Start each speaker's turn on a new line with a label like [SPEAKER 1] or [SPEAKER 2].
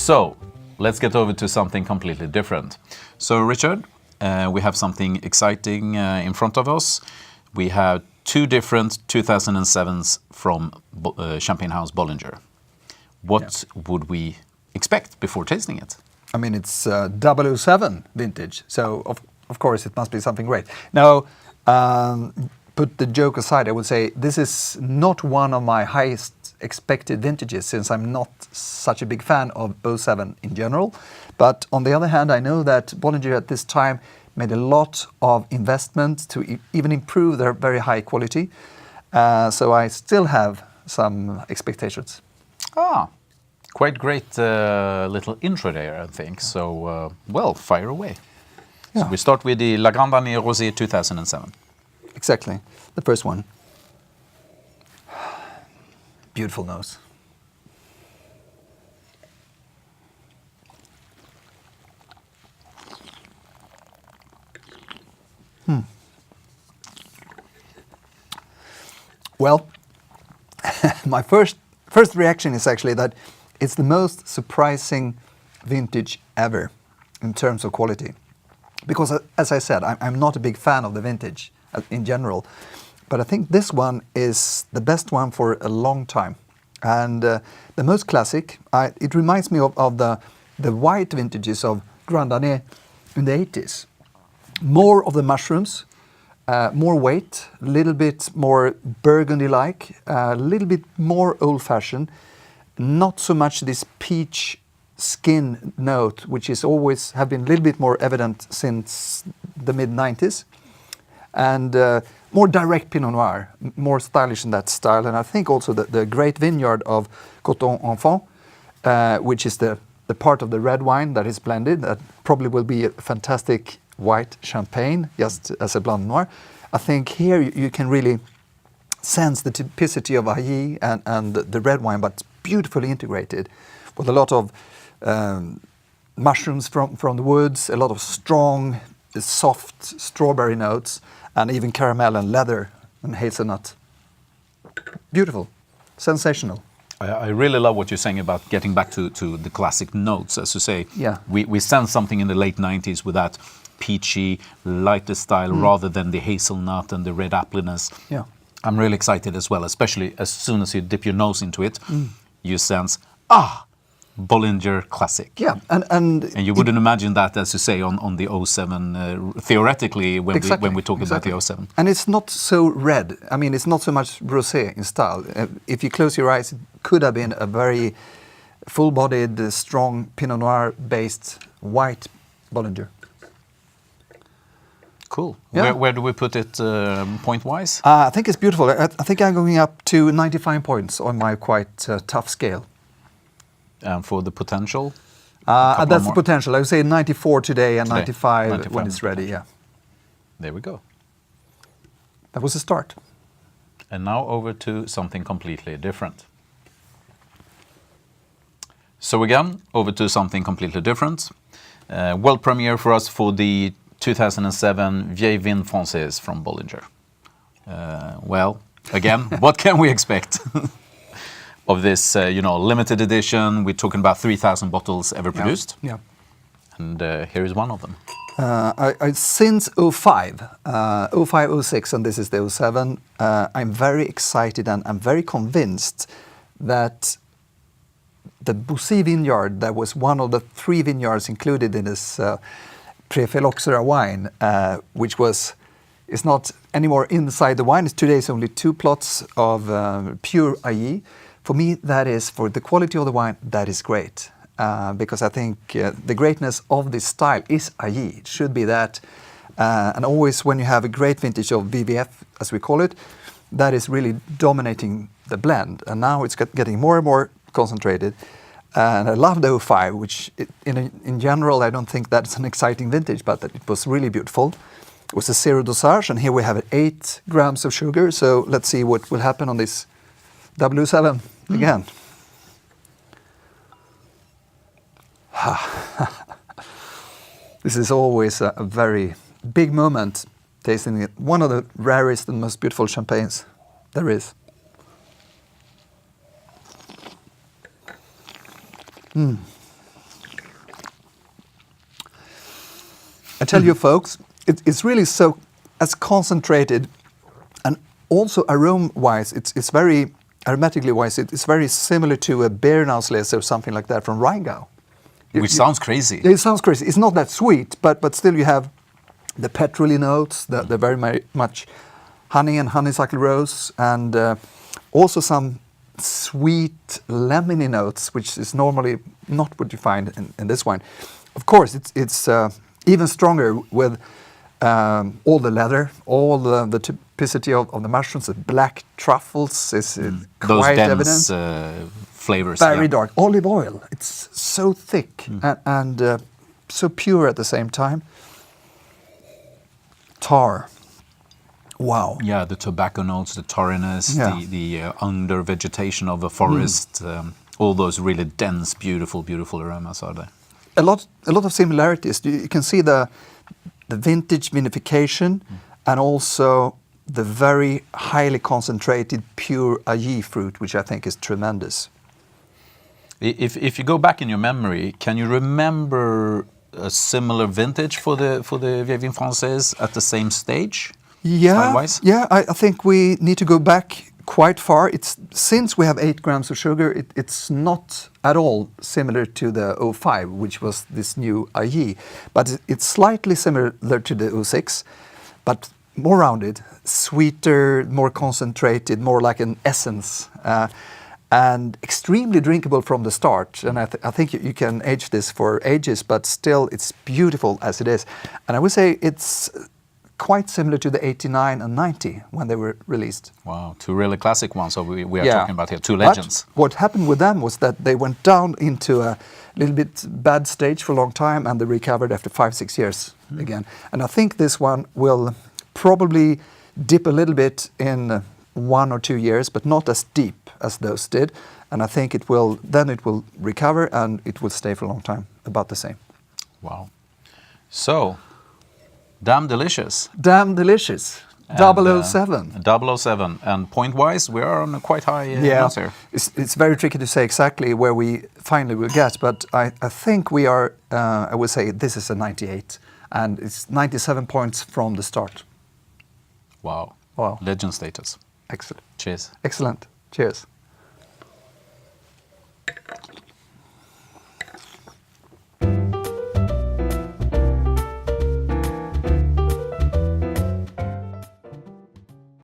[SPEAKER 1] So, let's get over to something completely different. So, Richard, we have something exciting in front of us. We have two different 2007s from Champagne House Bollinger. What would we expect before tasting it?
[SPEAKER 2] I mean, it's 007 vintage, so of course it must be something great. Now, put the joke aside, I would say this is not one of my highest expected vintages, since I'm not such a big fan of 07 in general. But on the other hand, I know that Bollinger at this time made a lot of investment to even improve their very high quality. So I still have some expectations.
[SPEAKER 1] Quite great little intro there, I think. So, well, fire away. Yeah. So we start with the La Grande Année Rosé 2007.
[SPEAKER 2] Exactly, the first one. Beautiful nose. Well, my first reaction is actually that it's the most surprising vintage ever in terms of quality. Because, as I said, I'm not a big fan of the vintage in general. But I think this one is the best one for a long time. And the most classic, it reminds me of the white vintages of Grande Année in the 80s. More of the mushrooms, more weight, a little bit more burgundy-like, a little bit more old-fashioned. Not so much this peach skin note, which is always have been a little bit more evident since the mid-90s. And more direct Pinot Noir, more stylish in that style. And I think also that the great vineyard of Coton Enfant, which is the part of the red wine that is blended, that probably will be a fantastic white champagne, just as a Blanc Noir. I think here you can really sense the typicity of Ailly and the red wine, but beautifully integrated with a lot of mushrooms from the woods, a lot of strong, soft strawberry notes, and even caramel and leather and hazelnut. Beautiful, sensational.
[SPEAKER 1] I really love what you're saying about getting back to the classic notes. As you say, we sense something in the late 90s with that peachy, lighter style rather than the hazelnut and the red appliness.
[SPEAKER 2] Yeah.
[SPEAKER 1] I'm really excited as well, especially as soon as you dip your nose into it, you sense, Bollinger classic.
[SPEAKER 2] Yeah, and
[SPEAKER 1] you wouldn't imagine that, as you say, on the 07, theoretically, when we talk about the 07.
[SPEAKER 2] And it's not so red. I mean, it's not so much rosé in style. If you close your eyes, it could have been a very full-bodied, strong Pinot Noir-based white Bollinger.
[SPEAKER 1] Cool. Yeah. Where do we put it point-wise?
[SPEAKER 2] I think it's beautiful. I think I'm going up to 95 points on my quite tough scale.
[SPEAKER 1] And for the potential?
[SPEAKER 2] That's the potential. I would say 94 today and 95 when it's ready, yeah.
[SPEAKER 1] There we go.
[SPEAKER 2] That was the start.
[SPEAKER 1] And now over to something completely different. So again, over to something completely different. World premiere for us for the 2007 Vieilles Vignes Francaises from Bollinger. Well, again, what can we expect of this, limited edition? We're talking about 3,000 bottles ever produced.
[SPEAKER 2] Yeah.
[SPEAKER 1] And here is one of them.
[SPEAKER 2] Since 05, 06, and this is the 07, I'm very excited and I'm very convinced that the Boussy vineyard, that was one of the 3 vineyards included in this Pré-Phylloxera wine, which is not anymore inside the wine. Today it's only 2 plots of pure Ailly. For me, that is, for the quality of the wine, that is great. Because I think the greatness of this style is Ailly. It should be that. And always when you have a great vintage of VVF, as we call it, that is really dominating the blend. And now it's getting more and more concentrated. And I love the 05, which in general, I don't think that's an exciting vintage, but it was really beautiful. It was a zero dosage, and here we have 8 grams of sugar. So let's see what will happen on this 007 again. This is always a very big moment, tasting it. One of the rarest and most beautiful champagnes there is. I tell you, folks, it's really so as concentrated, and also aroma-wise, it's very aromatically wise. It's very similar to a Beerenauslese or something like that from Rheingau.
[SPEAKER 1] Which sounds crazy.
[SPEAKER 2] It sounds crazy. It's not that sweet, but still you have the petrolly notes, the very much honey and honeysuckle rose, and also some sweet lemony notes, which is normally not what you find in this wine. Of course, it's even stronger with all the leather, all the typicity of the mushrooms, the black truffles is
[SPEAKER 1] Those
[SPEAKER 2] quite
[SPEAKER 1] dense
[SPEAKER 2] evident.
[SPEAKER 1] flavors.
[SPEAKER 2] Very dark. Olive oil, it's so thick and so pure at the same time. Tar. Wow.
[SPEAKER 1] Yeah, the tobacco notes, the tarriness,
[SPEAKER 2] Yeah.
[SPEAKER 1] the under vegetation of a forest, all those really dense, beautiful aromas are there.
[SPEAKER 2] A lot of similarities. You can see the vintage vinification and also the very highly concentrated pure Ailly fruit, which I think is tremendous.
[SPEAKER 1] If you go back in your memory, can you remember a similar vintage for the Vieilles Vignes Francaises at the same stage? Style-wise?
[SPEAKER 2] Yeah. I think we need to go back quite far. Since we have 8 grams of sugar, it's not at all similar to the 05, which was this new Ailly, but it's slightly similar to the 06, but more rounded, sweeter, more concentrated, more like an essence, and extremely drinkable from the start. And I think you can age this for ages, but still it's beautiful as it is. And I would say it's quite similar to the 89 and 90 when they were released.
[SPEAKER 1] Wow, 2 really classic ones. So we are
[SPEAKER 2] Yeah.
[SPEAKER 1] talking about here 2 legends.
[SPEAKER 2] But what happened with them was that they went down into a little bit bad stage for a long time, and they recovered after 5-6 years again. And I think this one will probably dip a little bit in 1 or 2 years, but not as deep as those did. And I think it will recover and it will stay for a long time, about the same.
[SPEAKER 1] Wow. So, damn delicious.
[SPEAKER 2] Damn delicious.
[SPEAKER 1] And,
[SPEAKER 2] 007.
[SPEAKER 1] 007. And point-wise, we are on a quite high notes here.
[SPEAKER 2] It's very tricky to say exactly where we finally will get, but I think we are, I would say this is a 98, and it's 97 points from the start.
[SPEAKER 1] Wow.
[SPEAKER 2] Wow.
[SPEAKER 1] Legend status.
[SPEAKER 2] Excellent.
[SPEAKER 1] Cheers.
[SPEAKER 2] Excellent. Cheers.